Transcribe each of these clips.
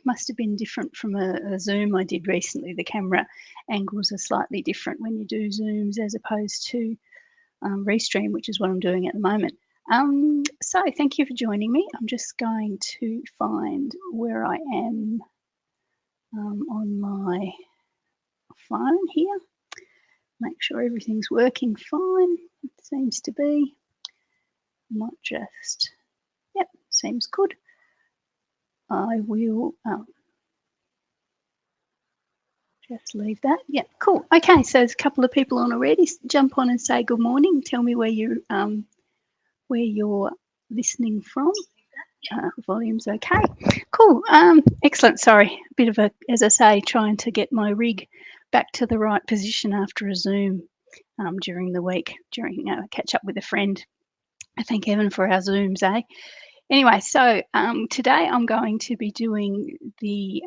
must have been different from a Zoom I did recently. The camera angles are slightly different when you do Zooms as opposed to Restream, which is what I'm doing at the moment. So thank you for joining me. I'm just going to find where I am on my phone here. Make sure everything's working fine. It seems to be. I might just, yep, seems good. I will just leave that. Yeah, cool. Okay, so there's a couple of people on already. Jump on and say good morning. Tell me where you're listening from. Volume's okay. Cool. Excellent. Sorry, a bit of a, as I say, trying to get my rig back to the right position after a Zoom during the week, during catch up with a friend. Thank heaven for our Zooms, eh? Anyway, so today I'm going to be doing the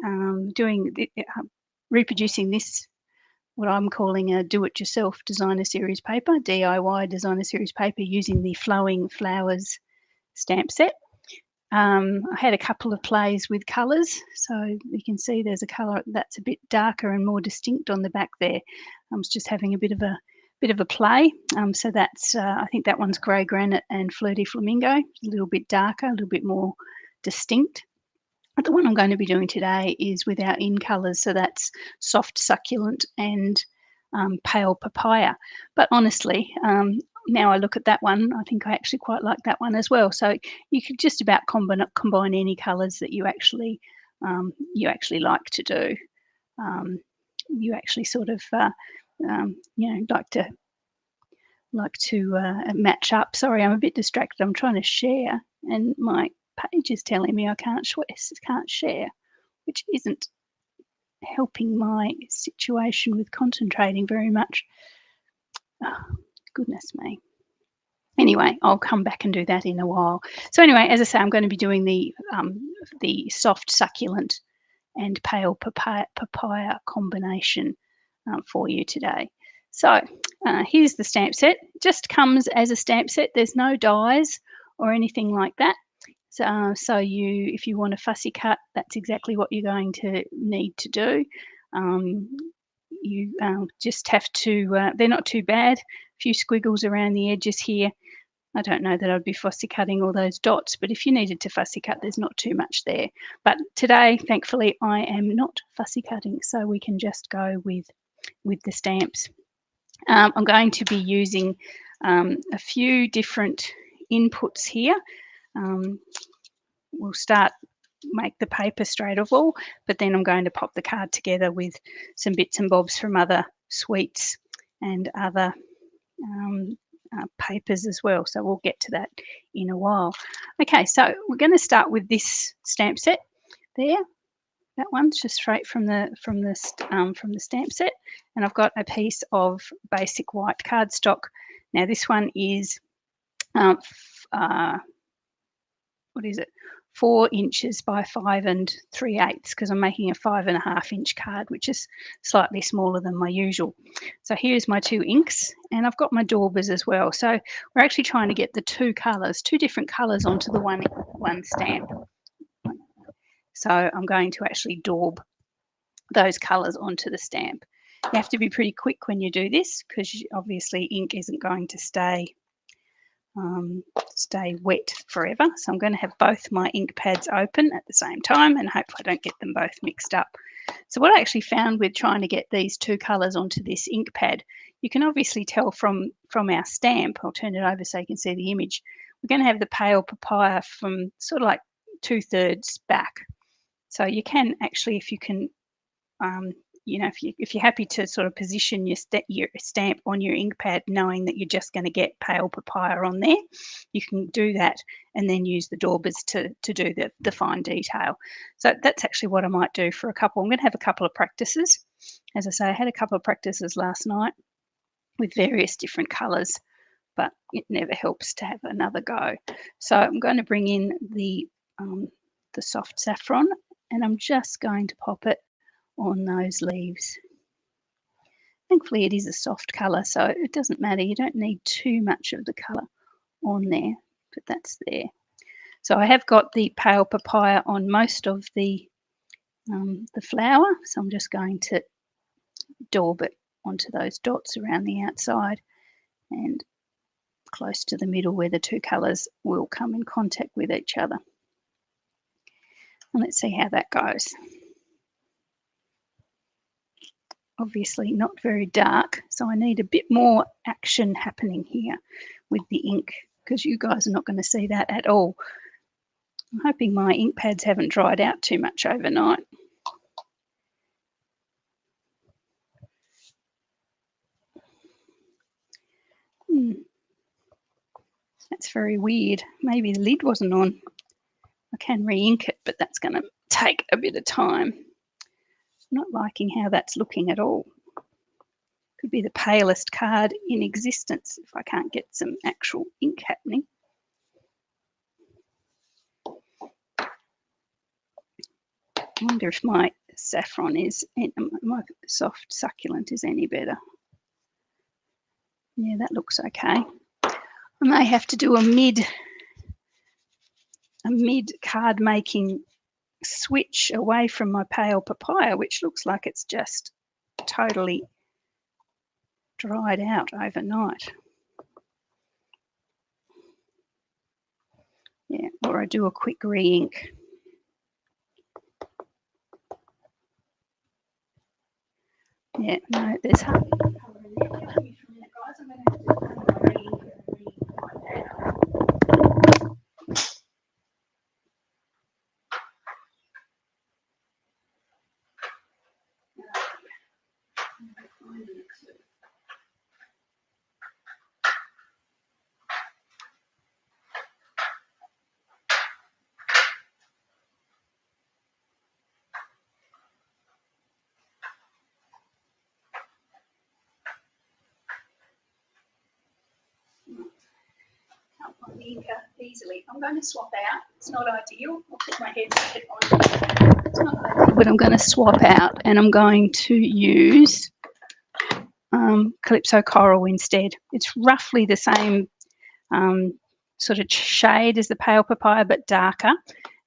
reproducing this, what I'm calling a do-it-yourself designer series paper, DIY designer series paper, using the Flowing Flowers stamp set. I had a couple of plays with colours, so you can see there's a colour that's a bit darker and more distinct on the back there. I was just having a bit of a play. So that's I think that one's Grey Granite and Flirty Flamingo, a little bit darker, a little bit more distinct. But the one I'm going to be doing today is with our in colours, so that's Soft Succulent and Pale Papaya. But honestly, now I look at that one, I think I actually quite like that one as well. So you could just about combine any colours that you actually like to do. You actually sort of like to match up. Sorry, I'm a bit distracted. I'm trying to share, and my page is telling me I can't share, which isn't helping my situation with concentrating very much. Oh, goodness me. Anyway, I'll come back and do that in a while. So anyway, as I say, I'm going to be doing the Soft Succulent and Pale Papaya combination for you today. So here's the stamp set. It just comes as a stamp set. There's no dies or anything like that. So if you want a fussy cut, that's exactly what you're going to need to do. You just have to, they're not too bad. A few squiggles around the edges here. I don't know that I'd be fussy cutting all those dots, but if you needed to fussy cut, there's not too much there. But today, thankfully, I am not fussy cutting, so we can just go with the stamps. I'm going to be using a few different inputs here. We'll make the paper straight of all, but then I'm going to pop the card together with some bits and bobs from other sweets and other papers as well. So we'll get to that in a while. Okay, so we're going to start with this stamp set there. That one's just straight from the stamp set, and I've got a piece of basic white cardstock. Now this one is what is it? 4 inches by 5 3/8, because I'm making a 5.5 inch card, which is slightly smaller than my usual. So here's my 2 inks, and I've got my daubers as well. So we're actually trying to get the two different colours onto the one stamp. So I'm going to actually daub those colours onto the stamp. You have to be pretty quick when you do this, because obviously ink isn't going to stay wet forever. So I'm going to have both my ink pads open at the same time and hope I don't get them both mixed up. So what I actually found with trying to get these two colours onto this ink pad, you can obviously tell from our stamp. I'll turn it over so you can see the image. We're going to have the Pale Papaya from sort of like 2/3 back. So you can actually, if you can, if you're happy to sort of position your stamp on your ink pad, knowing that you're just going to get Pale Papaya on there, you can do that and then use the daubers to do the fine detail. So that's actually what I might do for a couple. I'm going to have a couple of practices. As I say, I had a couple of practices last night with various different colours, but it never helps to have another go. So I'm going to bring in the soft saffron, and I'm just going to pop it on those leaves. Thankfully it is a soft colour, so it doesn't matter. You don't need too much of the colour on there, but that's there. So I have got the Pale Papaya on most of the the flower. So I'm just going to daub it onto those dots around the outside and close to the middle where the two colours will come in contact with each other. And let's see how that goes. Obviously not very dark, so I need a bit more action happening here with the ink, because you guys are not going to see that at all. I'm hoping my ink pads haven't dried out too much overnight. That's very weird. Maybe the lid wasn't on. I can re-ink it, but that's going to take a bit of time. I'm not liking how that's looking at all. Could be the palest card in existence if I can't get some actual ink happening. I wonder if my saffron is, my soft succulent is any better. Yeah, that looks okay. I may have to do a mid card making switch away from my pale papaya, which looks like it's just totally dried out overnight. Yeah, or I do a quick re-ink. Yeah, no, there's hardly any colour in there. Give me a minute, guys. I'm going to have to re-ink it and can't find the inker easily. I'm going to swap out. It's not ideal. I'll put my headset on. It's not ideal, but I'm going to swap out and I'm going to use Calypso Coral instead. It's roughly the same sort of shade as the pale papaya, but darker.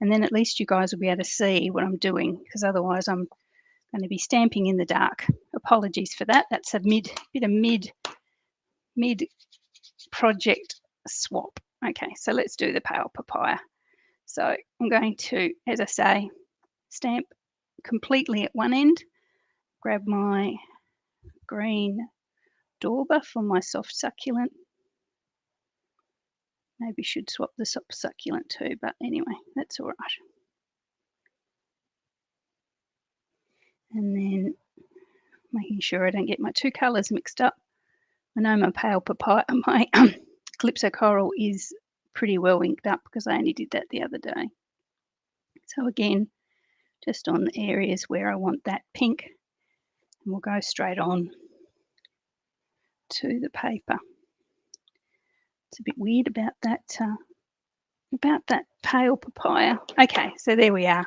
And then at least you guys will be able to see what I'm doing, because otherwise I'm going to be stamping in the dark. Apologies for that. That's a bit of mid project swap. Okay, so let's do the pale papaya. So I'm going to, as I say, stamp completely at one end, grab my green dauber for my soft succulent. Maybe should swap the soft succulent too, but anyway, that's all right. And then making sure I don't get my two colours mixed up. I know my pale papaya, my Calypso Coral is pretty well inked up because I only did that the other day. So again, just on the areas where I want that pink, and we'll go straight on to the paper. It's a bit weird about that pale papaya. Okay, so there we are.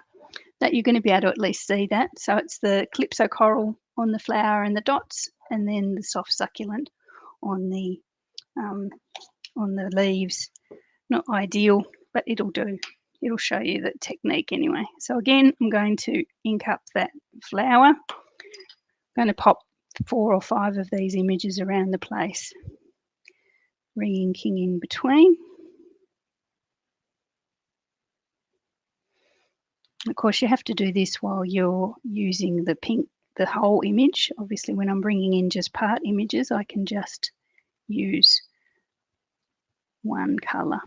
That you're going to be able to at least see that. So it's the Calypso Coral on the flower and the dots, and then the soft succulent on the leaves. Not ideal, but it'll do. It'll show you the technique anyway. So again, I'm going to ink up that flower. I'm going to pop 4 or 5 of these images around the place, re-inking in between. Of course, you have to do this while you're using the pink, the whole image. Obviously, when I'm bringing in just part images, I can just use one colour.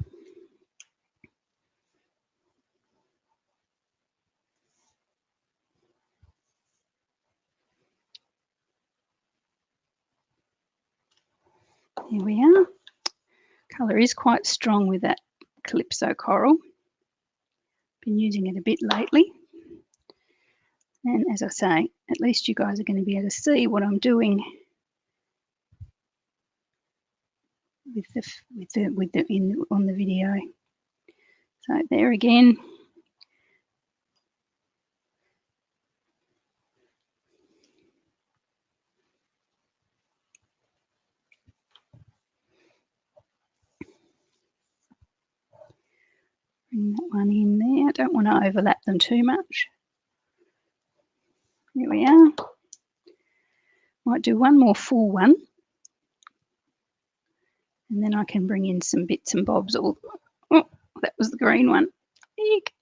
Here we are. Colour is quite strong with that Calypso Coral. Been using it a bit lately. And as I say, at least you guys are going to be able to see what I'm doing on the video. So there again. Bring that one in there. I don't want to overlap them too much. Here we are. Might do one more full one, and then I can bring in some bits and bobs. Oh, that was the green one. Eek.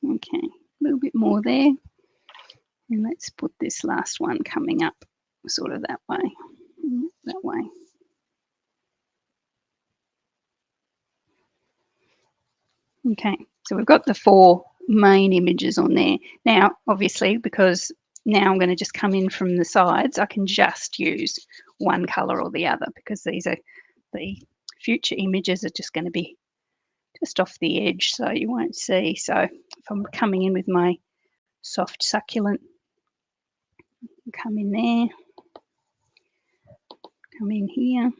Okay, a little bit more there. And let's put this last one coming up sort of that way. That way. Okay, so we've got the 4 main images on there. Now, obviously, because now I'm going to just come in from the sides, I can just use one colour or the other, because these are the future images are just going to be just off the edge, so you won't see. So if I'm coming in with my soft succulent, come in there, come in here,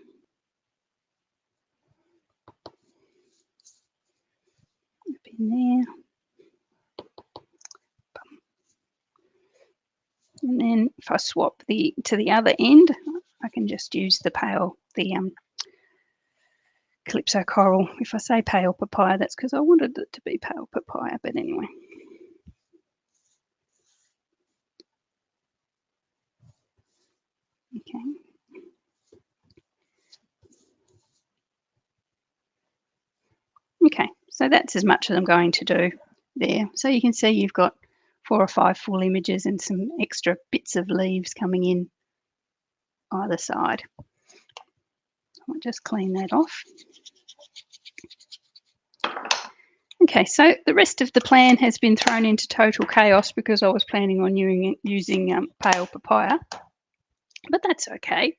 up in there, and then if I swap to the other end, I can just use the Calypso Coral. If I say pale papaya, that's because I wanted it to be pale papaya, but anyway. Okay. Okay, so that's as much as I'm going to do there. So you can see you've got 4 or 5 full images and some extra bits of leaves coming in either side. I'll just clean that off. Okay, so the rest of the plan has been thrown into total chaos because I was planning on using pale papaya, but that's okay.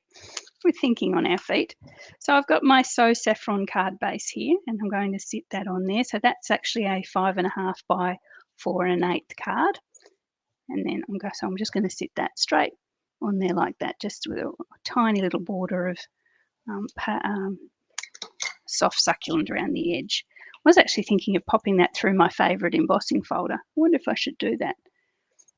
We're thinking on our feet. So I've got my So Saffron card base here, and I'm going to sit that on there. So that's actually a 5.5 by 4 1/8 card, and then I'm just going to sit that straight on there like that, just with a tiny little border of soft succulent around the edge. I was actually thinking of popping that through my favourite embossing folder. I wonder if I should do that.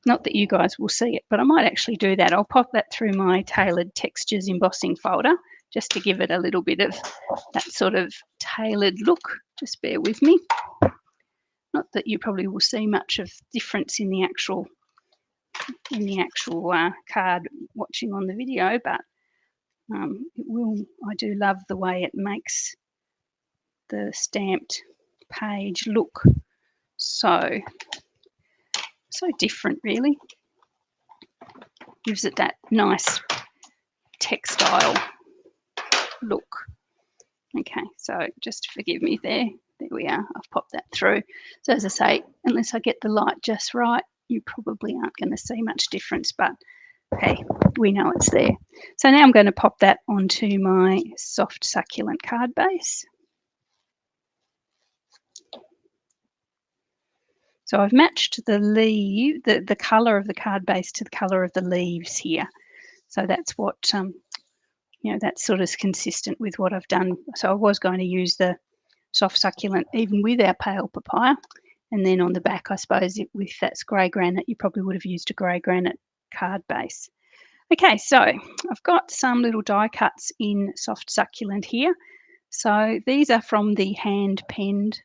Not that you guys will see it, but I might actually do that. I'll pop that through my Tailored Textures embossing folder just to give it a little bit of that sort of tailored look. Just bear with me. Not that you probably will see much of difference in the actual card watching on the video, but it will. I do love the way it makes the stamped page look so different, really. Gives it that nice textile look. Okay, so just forgive me there. There we are. I've popped that through. So as I say, unless I get the light just right, you probably aren't going to see much difference, but hey, we know it's there. So now I'm going to pop that onto my soft succulent card base. So I've matched the colour of the card base to the colour of the leaves here. So that's what, that's sort of consistent with what I've done. So I was going to use the soft succulent even with our pale papaya. And then on the back, I suppose, with that grey granite, you probably would have used a grey granite card base. Okay, so I've got some little die cuts in soft succulent here. So these are from the hand-penned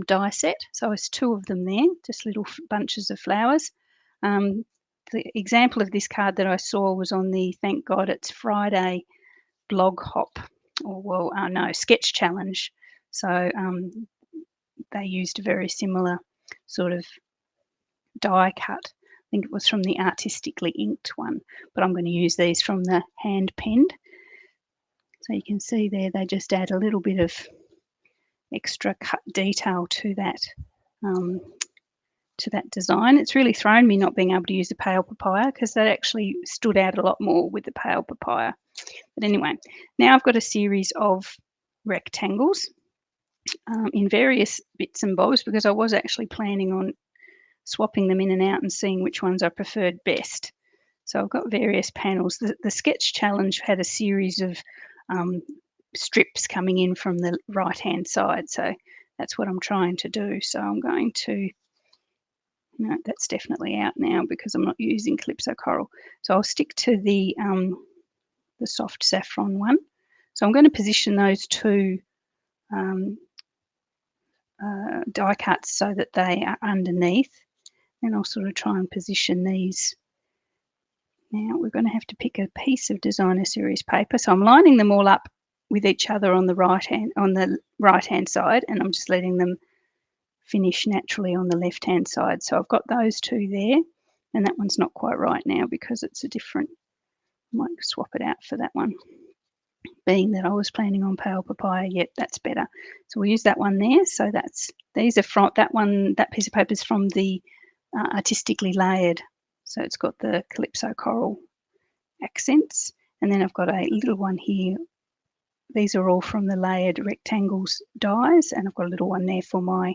die set. So there's 2 of them there, just little bunches of flowers. The example of this card that I saw was on the Thank God It's Friday blog hop, sketch challenge. So they used a very similar sort of die cut. I think it was from the artistically inked one, but I'm going to use these from the hand penned. So you can see there, they just add a little bit of extra cut detail to that design. It's really thrown me not being able to use the pale papaya, because that actually stood out a lot more with the pale papaya. But anyway, now I've got a series of rectangles in various bits and bobs, because I was actually planning on swapping them in and out and seeing which ones I preferred best. So I've got various panels. The sketch challenge had a series of strips coming in from the right hand side, so that's what I'm trying to do. So I'm going to No, that's definitely out now because I'm not using Calypso Coral. So I'll stick to the soft saffron one. So I'm going to position those two die cuts so that they are underneath. And I'll sort of try and position these. Now we're going to have to pick a piece of designer series paper. So I'm lining them all up with each other on the right hand side, and I'm just letting them finish naturally on the left hand side. So I've got those two there, and that one's not quite right now because it's a different. I might swap it out for that one. Being that I was planning on pale papaya, yep, that's better. So we'll use that one there. So these are from that one. That piece of paper is from the artistically layered. So it's got the Calypso Coral accents, and then I've got a little one here. These are all from the layered rectangles dies, and I've got a little one there for my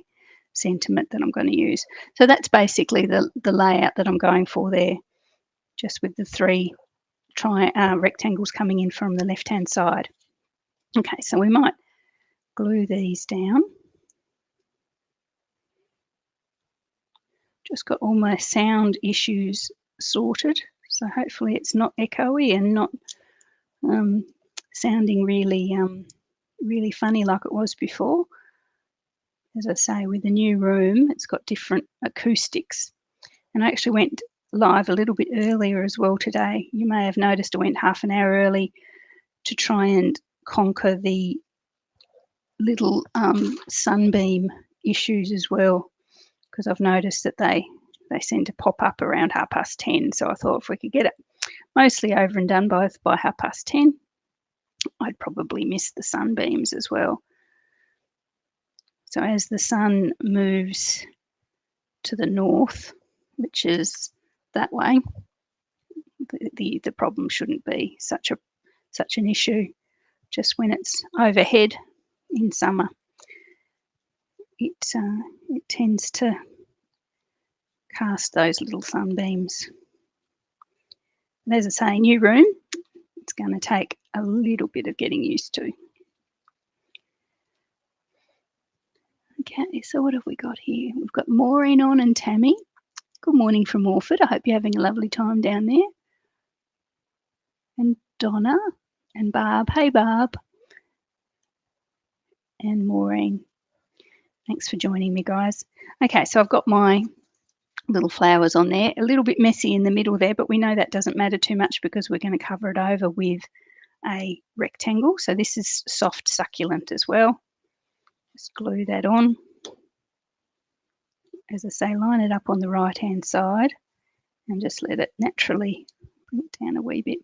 sentiment that I'm going to use. So that's basically the layout that I'm going for there, just with the three rectangles coming in from the left hand side. Okay, so we might glue these down. Just got all my sound issues sorted, so hopefully it's not echoey and not sounding really funny like it was before. As I say, with the new room, it's got different acoustics. And I actually went live a little bit earlier as well today. You may have noticed I went half an hour early to try and conquer the little sunbeam issues as well, because I've noticed that they seem to pop up around 10:30. So I thought if we could get it mostly over and done by 10:30, I'd probably miss the sunbeams as well. So as the sun moves to the north, which is that way, the problem shouldn't be such an issue. Just when it's overhead in summer, it tends to cast those little sunbeams. And as I say, new room, it's going to take a little bit of getting used to. Okay, so what have we got here? We've got Maureen on and Tammy. Good morning from Orford. I hope you're having a lovely time down there. And Donna and Barb. Hey, Barb. And Maureen. Thanks for joining me, guys. Okay, so I've got my little flowers on there. A little bit messy in the middle there, but we know that doesn't matter too much because we're going to cover it over with a rectangle. So this is soft succulent as well. Just glue that on. As I say, line it up on the right-hand side and just let it naturally, bring it down a wee bit,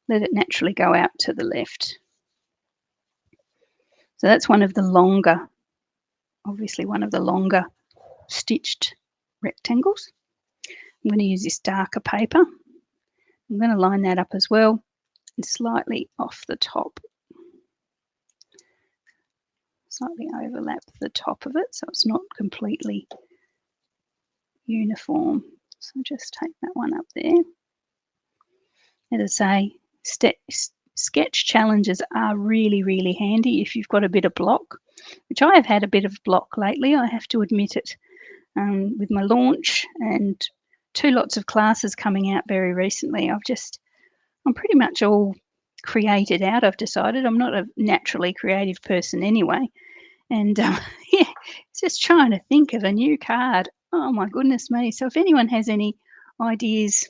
let it naturally go out to the left. So that's one of the longer, obviously one of the longer stitched rectangles. I'm going to use this darker paper. I'm going to line that up as well and slightly off the top. Slightly overlap the top of it so it's not completely uniform. So just take that one up there. As I say, sketch challenges are really handy if you've got a bit of block, which I have had a bit of block lately, I have to admit it, with my launch and 2 lots of classes coming out very recently. I'm pretty much all created out. I've decided I'm not a naturally creative person anyway. And yeah, it's just trying to think of a new card. Oh my goodness me. So if anyone has any ideas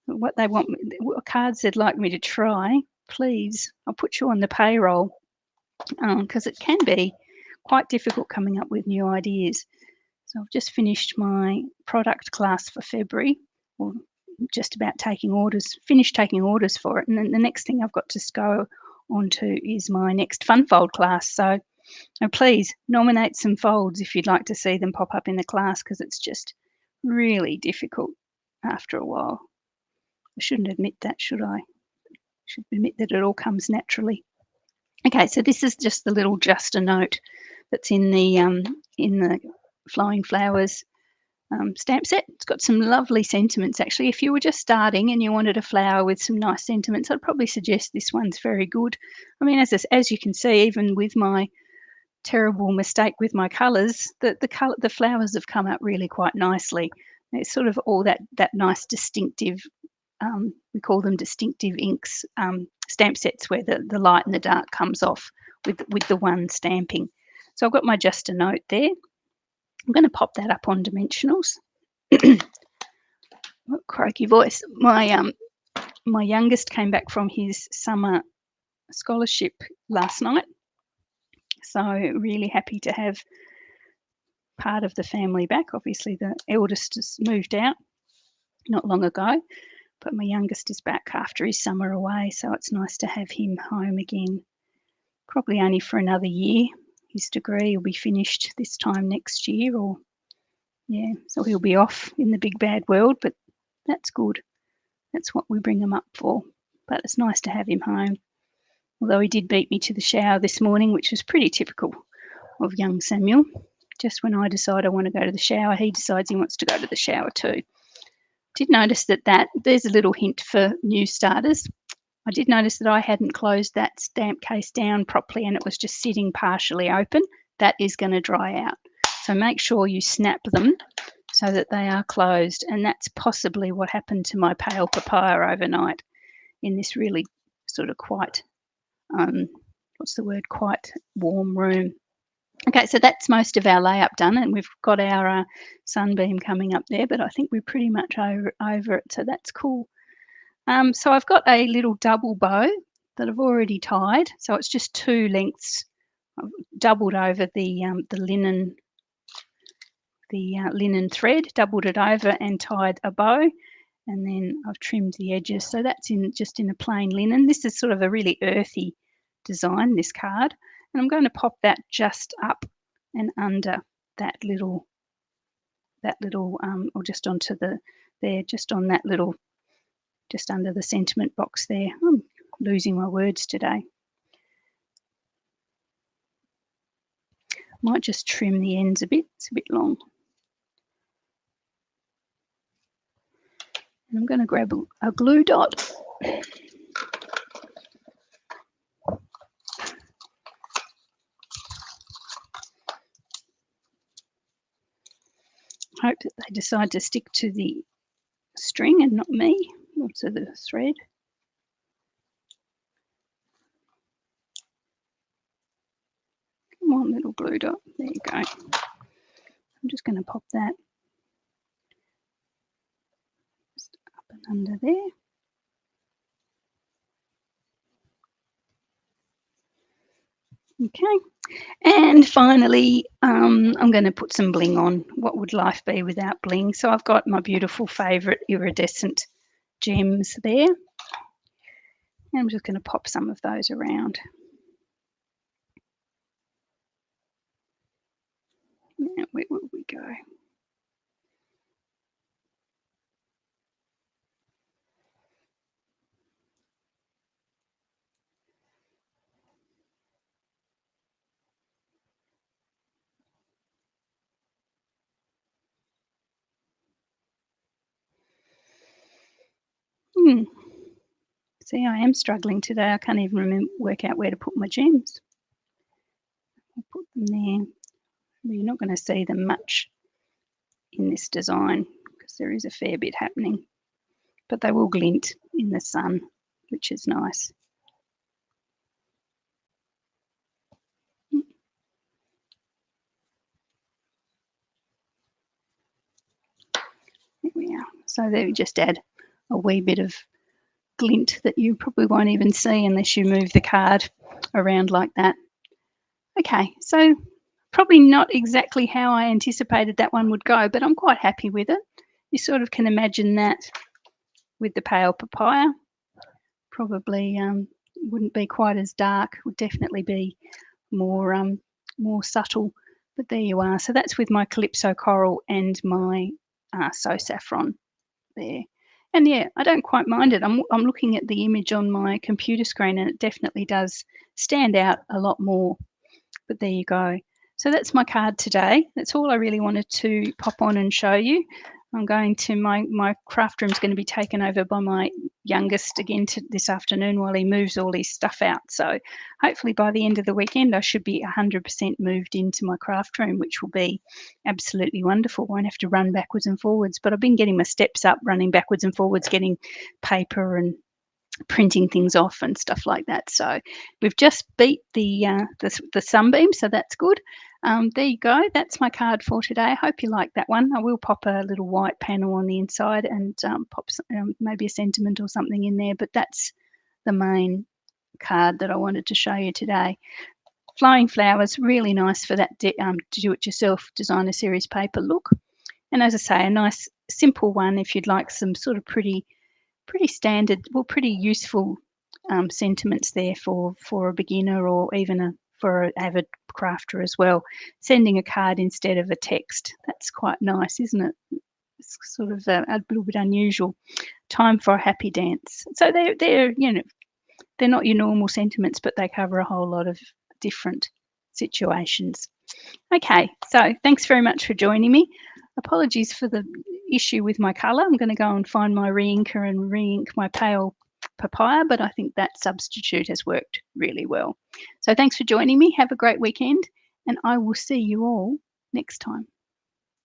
what they want, what cards they'd like me to try, please, I'll put you on the payroll, because it can be quite difficult coming up with new ideas. So I've just finished my product class for February, or just about finished taking orders for it. And then the next thing I've got to go on to is my next fun fold class. So please nominate some folds if you'd like to see them pop up in the class, because it's just really difficult after a while. I shouldn't admit that, should I? I should admit that it all comes naturally. Okay, so this is just the little Just a Note that's in the Flowing Flowers stamp set. It's got some lovely sentiments actually. If you were just starting and you wanted a flower with some nice sentiments, I'd probably suggest this one's very good. I mean, as you can see, even with my terrible mistake with my colours, the flowers have come out really quite nicely. It's sort of all that nice distinctive, we call them distinctive inks, stamp sets where the light and the dark comes off with the one stamping. So I've got my Just a Note there. I'm going to pop that up on dimensionals. Oh, croaky voice. My youngest came back from his summer scholarship last night, so really happy to have part of the family back. Obviously, the eldest has moved out not long ago, but my youngest is back after his summer away, so it's nice to have him home again. Probably only for another year. His degree will be finished this time next year, or yeah, so he'll be off in the big bad world, but that's good. That's what we bring him up for. But it's nice to have him home. Although he did beat me to the shower this morning, which was pretty typical of young Samuel. Just when I decide I want to go to the shower, he decides he wants to go to the shower too. Did notice that there's a little hint for new starters. I did notice that I hadn't closed that stamp case down properly and it was just sitting partially open. That is going to dry out. So make sure you snap them so that they are closed, and that's possibly what happened to my pale papaya overnight in this really sort of quite, quite warm room. Okay, so that's most of our layup done, and we've got our sunbeam coming up there, but I think we're pretty much over it, so that's cool. So I've got a little double bow that I've already tied, so it's just 2 lengths. I've doubled over the linen thread, doubled it over and tied a bow, and then I've trimmed the edges. So that's just in a plain linen. This is sort of a really earthy design, this card, and I'm going to pop that just up and under that little, or just onto just on that little, just under the sentiment box there. I'm losing my words today. Might just trim the ends a bit. It's a bit long. And I'm going to grab a glue dot. Hope that they decide to stick to the string and not me, or to the thread. Come on, little glue dot. There you go. I'm just going to pop that just up and under there. Okay, and finally, I'm going to put some bling on. What would life be without bling? So I've got my beautiful favourite iridescent gems there. And I'm just going to pop some of those around. Now, where will we go? See, I am struggling today. I can't even work out where to put my gems. I'll put them there. Well, you're not going to see them much in this design because there is a fair bit happening, but they will glint in the sun, which is nice. There we are. So there we just add a wee bit of glint that you probably won't even see unless you move the card around like that. Okay, so probably not exactly how I anticipated that one would go, but I'm quite happy with it. You sort of can imagine that with the pale papaya. Probably wouldn't be quite as dark, would definitely be more subtle, but there you are. So that's with my Calypso Coral and my So Saffron there. And yeah, I don't quite mind it. I'm looking at the image on my computer screen and it definitely does stand out a lot more. But there you go. So that's my card today. That's all I really wanted to pop on and show you. I'm going to, my craft room is going to be taken over by my youngest again this afternoon while he moves all his stuff out. So hopefully by the end of the weekend, I should be 100% moved into my craft room, which will be absolutely wonderful. Won't have to run backwards and forwards. But I've been getting my steps up, running backwards and forwards, getting paper and printing things off and stuff like that. So we've just beat the sunbeam, so that's good. There you go. That's my card for today. I hope you like that one. I will pop a little white panel on the inside and pop maybe a sentiment or something in there, but that's the main card that I wanted to show you today. Flowing flowers, really nice for that do-it-yourself designer series paper look. And as I say, a nice simple one if you'd like some sort of pretty standard, well, pretty useful sentiments there for a beginner or even for an avid crafter as well. Sending a card instead of a text, that's quite nice, isn't it? It's sort of a little bit unusual. Time for a happy dance. So they're they're not your normal sentiments, but they cover a whole lot of different situations. Okay, so thanks very much for joining me. Apologies for the issue with my colour. I'm going to go and find my re-inker and re-ink my pale papaya, but I think that substitute has worked really well. So thanks for joining me. Have a great weekend, and I will see you all next time.